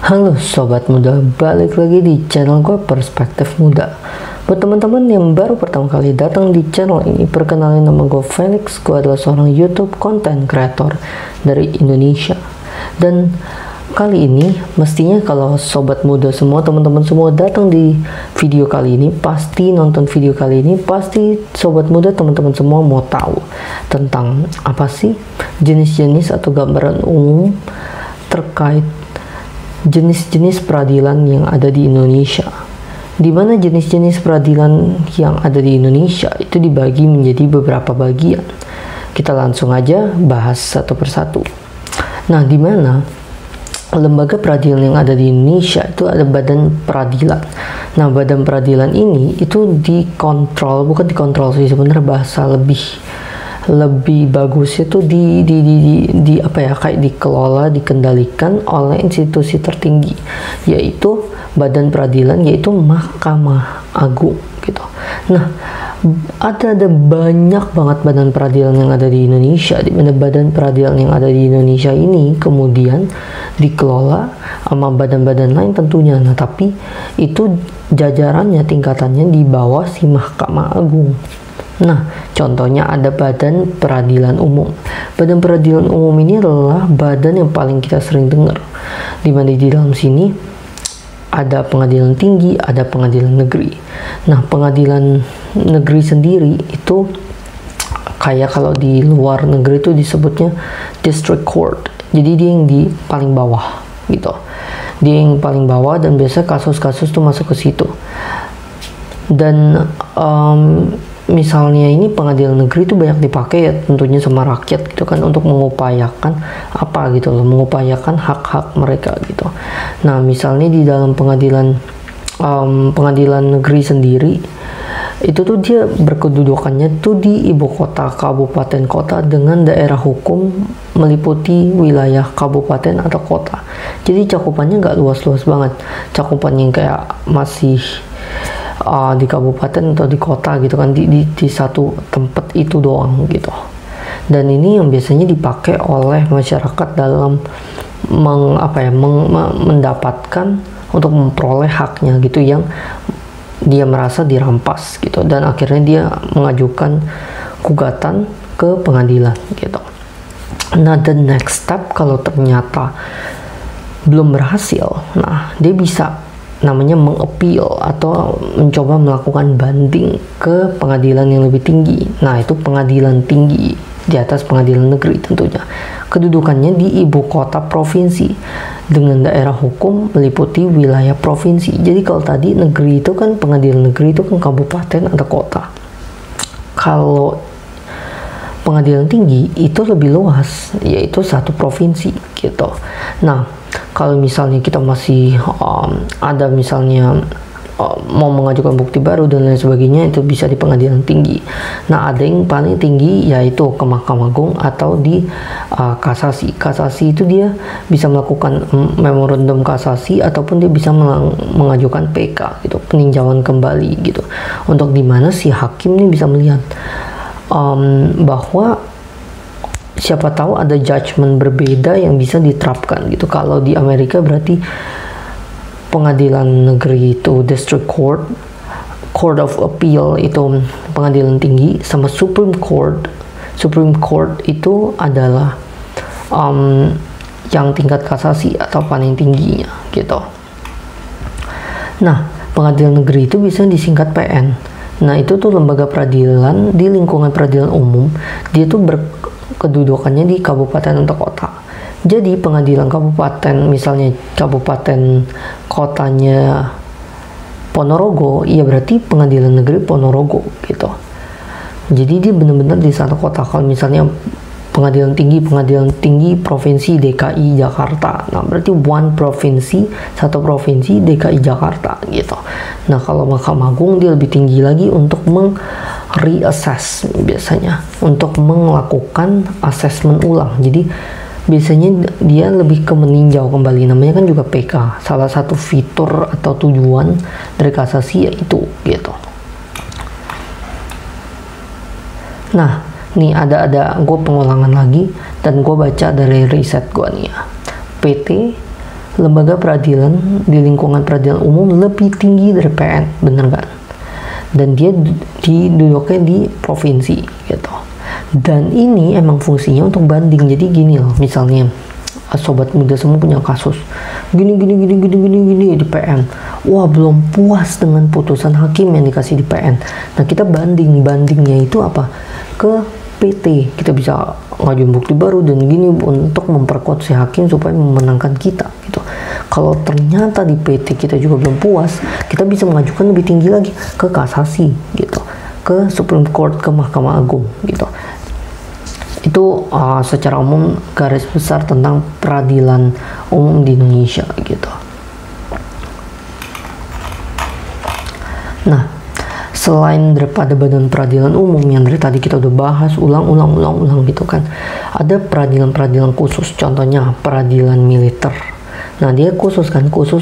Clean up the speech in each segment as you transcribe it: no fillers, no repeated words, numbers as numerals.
Halo Sobat Muda, balik lagi di channel gue Perspektif Muda. Buat teman-teman yang baru pertama kali datang di channel ini, perkenalin nama gue Felix. Gue adalah seorang YouTube content creator dari Indonesia. Dan kali ini, mestinya kalau Sobat Muda semua, teman-teman semua datang di video kali ini, pasti nonton video kali ini, pasti Sobat Muda teman-teman semua mau tahu tentang apa sih jenis-jenis atau gambaran umum terkait jenis-jenis peradilan yang ada di Indonesia, di mana jenis-jenis peradilan yang ada di Indonesia itu dibagi menjadi beberapa bagian. Kita langsung aja bahas satu persatu. Nah, di mana lembaga peradilan yang ada di Indonesia itu ada badan peradilan. Nah, badan peradilan ini itu dikontrol, bukan dikontrol sih sebenarnya, bahasa lebih bagus itu di apa ya, kayak dikelola, dikendalikan oleh institusi tertinggi, yaitu badan peradilan, yaitu Mahkamah Agung gitu. Nah, ada banyak banget badan peradilan yang ada di Indonesia, di mana badan peradilan yang ada di Indonesia ini kemudian dikelola sama badan-badan lain tentunya. Nah, tapi itu jajarannya, tingkatannya di bawah si Mahkamah Agung. Nah, contohnya ada Badan Peradilan Umum. Badan Peradilan Umum ini adalah badan yang paling kita sering dengar, di mana di dalam sini ada pengadilan tinggi, ada pengadilan negeri. Nah, pengadilan negeri sendiri itu kayak kalau di luar negeri itu disebutnya district court. Jadi dia yang di paling bawah gitu. Dia yang paling bawah dan biasa kasus-kasus tuh masuk ke situ. Dan misalnya ini pengadilan negeri itu banyak dipakai ya tentunya sama rakyat gitu kan, untuk mengupayakan apa gitu loh, mengupayakan hak-hak mereka gitu. Nah, misalnya di dalam pengadilan negeri sendiri itu tuh dia berkedudukannya tuh di ibu kota, kabupaten, kota dengan daerah hukum meliputi wilayah kabupaten atau kota. Jadi cakupannya nggak luas-luas banget, cakupannya kayak masih di kabupaten atau di kota gitu kan, di satu tempat itu doang gitu. Dan ini yang biasanya dipakai oleh masyarakat dalam mendapatkan untuk memperoleh haknya gitu, yang dia merasa dirampas gitu, dan akhirnya dia mengajukan gugatan ke pengadilan gitu. Nah, the next step kalau ternyata belum berhasil, nah dia bisa namanya mengappeal atau mencoba melakukan banding ke pengadilan yang lebih tinggi. Nah, itu pengadilan tinggi di atas pengadilan negeri tentunya. Kedudukannya di ibu kota provinsi dengan daerah hukum meliputi wilayah provinsi. Jadi kalau tadi negeri itu kan, pengadilan negeri itu kan kabupaten atau kota. Kalau pengadilan tinggi itu lebih luas, yaitu satu provinsi gitu. Nah, kalau misalnya kita masih ada misalnya mau mengajukan bukti baru dan lain sebagainya, itu bisa di pengadilan tinggi. Nah, ada yang paling tinggi yaitu ke Mahkamah Agung atau di kasasi. Kasasi itu dia bisa melakukan memorandum kasasi ataupun dia bisa mengajukan PK gitu, peninjauan kembali gitu, untuk dimana si hakim ini bisa melihat bahwa siapa tahu ada judgement berbeda yang bisa diterapkan gitu. Kalau di Amerika berarti pengadilan negeri itu district court, court of appeal itu pengadilan tinggi, sama Supreme Court. Supreme Court itu adalah yang tingkat kasasi atau paling tingginya gitu. Nah, pengadilan negeri itu bisa disingkat PN. Nah, itu tuh lembaga peradilan di lingkungan peradilan umum. Dia tuh kedudukannya di kabupaten atau kota. Jadi pengadilan kabupaten, misalnya kabupaten kotanya Ponorogo, ya berarti pengadilan negeri Ponorogo gitu. Jadi dia benar-benar di satu kota. Kalau misalnya pengadilan tinggi provinsi DKI Jakarta, nah berarti satu provinsi DKI Jakarta gitu. Nah, kalau Mahkamah Agung dia lebih tinggi lagi untuk reassess, biasanya untuk melakukan asesmen ulang. Jadi biasanya dia lebih ke meninjau kembali, namanya kan juga PK. Salah satu fitur atau tujuan dari kasasi yaitu gitu. Nah, nih gue pengulangan lagi dan gue baca dari riset gue nih ya. PT lembaga peradilan di lingkungan peradilan umum lebih tinggi dari PN, bener kan? Dan dia duduknya di provinsi gitu. Dan ini emang fungsinya untuk banding. Jadi gini loh, misalnya sobat muda semua punya kasus gini di PN. Wah, belum puas dengan putusan hakim yang dikasih di PN. Nah, kita bandingnya itu apa? Ke PT. Kita bisa ngajuin bukti baru dan gini untuk memperkuat si hakim supaya memenangkan kita gitu. Kalau ternyata di PT kita juga belum puas, kita bisa mengajukan lebih tinggi lagi ke kasasi gitu, ke Supreme Court, ke Mahkamah Agung gitu. Itu secara umum garis besar tentang peradilan umum di Indonesia gitu. Nah, selain daripada badan peradilan umum yang dari tadi kita udah bahas ulang gitu kan, ada peradilan khusus, contohnya peradilan militer. Nah, dia khusus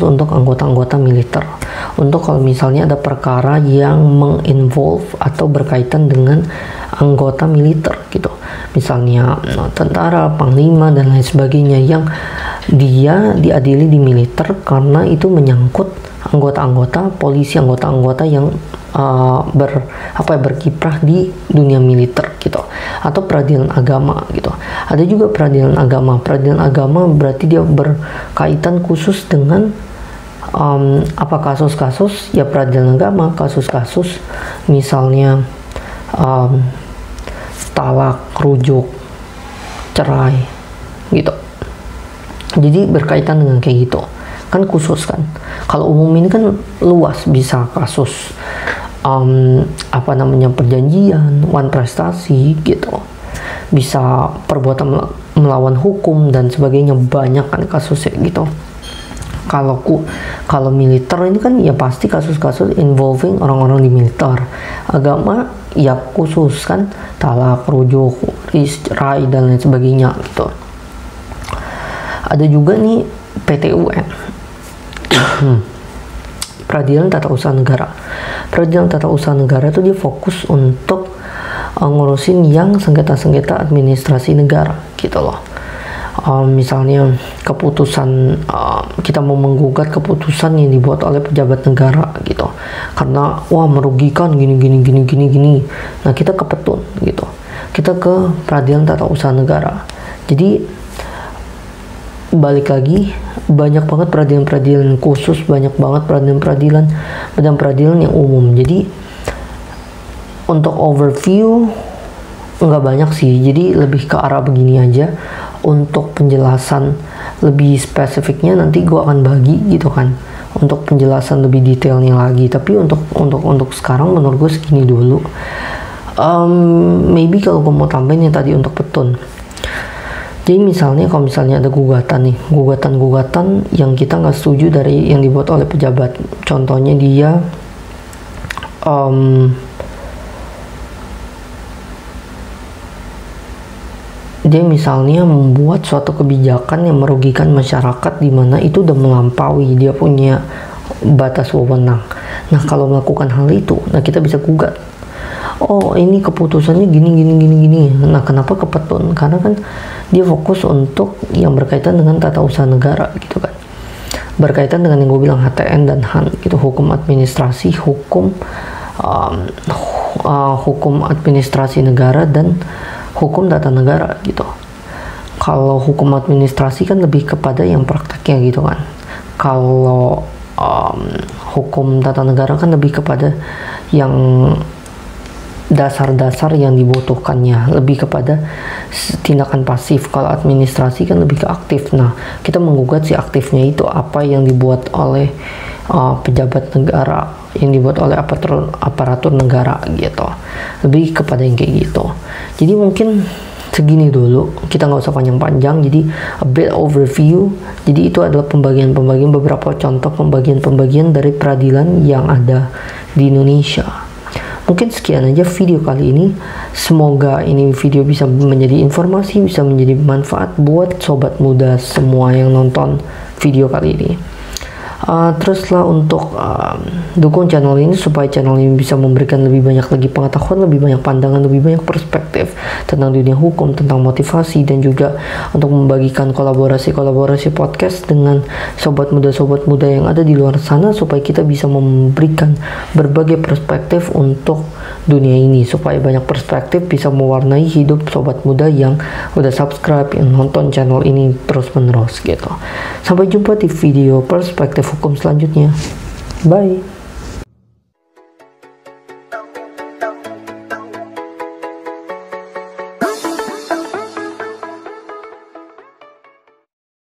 untuk anggota-anggota militer, untuk kalau misalnya ada perkara yang menginvolve atau berkaitan dengan anggota militer gitu, misalnya tentara, panglima dan lain sebagainya, yang dia diadili di militer karena itu menyangkut anggota-anggota polisi, anggota-anggota yang berkiprah di dunia militer gitu. Atau peradilan agama gitu. Ada juga peradilan agama. Peradilan agama berarti dia berkaitan khusus dengan kasus-kasus ya peradilan agama, kasus-kasus misalnya talak, rujuk, cerai gitu. Jadi berkaitan dengan kayak gitu. Kan khusus kan. Kalau umum ini kan luas, bisa kasus perjanjian, wan prestasi gitu, bisa perbuatan melawan hukum dan sebagainya, banyak kan kasusnya gitu. Kalau militer ini kan ya pasti kasus-kasus involving orang-orang di militer. Agama ya khusus kan, talak, rujuk, cerai dan lain sebagainya gitu. Ada juga nih PTUN. Peradilan Tata Usaha Negara. Peradilan Tata Usaha Negara itu dia fokus untuk ngurusin yang sengketa-sengketa administrasi negara gitu loh. Misalnya keputusan kita mau menggugat keputusan yang dibuat oleh pejabat negara gitu, karena wah merugikan gini. Nah, kita ke petun gitu, kita ke Peradilan Tata Usaha Negara. Jadi balik lagi, banyak banget peradilan-peradilan khusus, banyak banget peradilan-peradilan yang umum. Jadi untuk overview nggak banyak sih, jadi lebih ke arah begini aja. Untuk penjelasan lebih spesifiknya nanti gue akan bagi gitu kan, untuk penjelasan lebih detailnya lagi. Tapi untuk sekarang menurut gue segini dulu. Maybe kalau gue mau tambahin yang tadi untuk petun. Jadi misalnya kalau misalnya ada gugatan yang kita nggak setuju dari yang dibuat oleh pejabat. Contohnya dia misalnya membuat suatu kebijakan yang merugikan masyarakat, di mana itu udah melampaui dia punya batas wewenang. Nah, kalau melakukan hal itu, nah kita bisa gugat. Oh, ini keputusannya gini. Nah, kenapa ke petun? Karena kan dia fokus untuk yang berkaitan dengan tata usaha negara gitu kan, berkaitan dengan yang gue bilang HTN dan HAN gitu, hukum administrasi, hukum administrasi negara dan hukum tata negara gitu. Kalau hukum administrasi kan lebih kepada yang prakteknya gitu kan. Kalau hukum tata negara kan lebih kepada yang dasar-dasar yang dibutuhkannya, lebih kepada tindakan pasif. Kalau administrasi kan lebih ke aktif. Nah, kita menggugat si aktifnya itu apa yang dibuat oleh pejabat negara, yang dibuat oleh aparatur negara gitu, lebih kepada yang kayak gitu. Jadi mungkin segini dulu, kita nggak usah panjang-panjang. Jadi a bit overview. Jadi itu adalah pembagian beberapa contoh pembagian dari peradilan yang ada di Indonesia. Mungkin sekian aja video kali ini. Semoga ini video bisa menjadi informasi, bisa menjadi manfaat buat sobat muda semua yang nonton video kali ini. Teruslah untuk dukung channel ini supaya channel ini bisa memberikan lebih banyak lagi pengetahuan, lebih banyak pandangan, lebih banyak perspektif tentang dunia hukum, tentang motivasi, dan juga untuk membagikan kolaborasi podcast dengan sobat muda yang ada di luar sana supaya kita bisa memberikan berbagai perspektif untuk dunia ini, supaya banyak perspektif bisa mewarnai hidup sobat muda yang udah subscribe, yang nonton channel ini terus menerus gitu. Sampai jumpa di video perspektif hukum selanjutnya. Bye.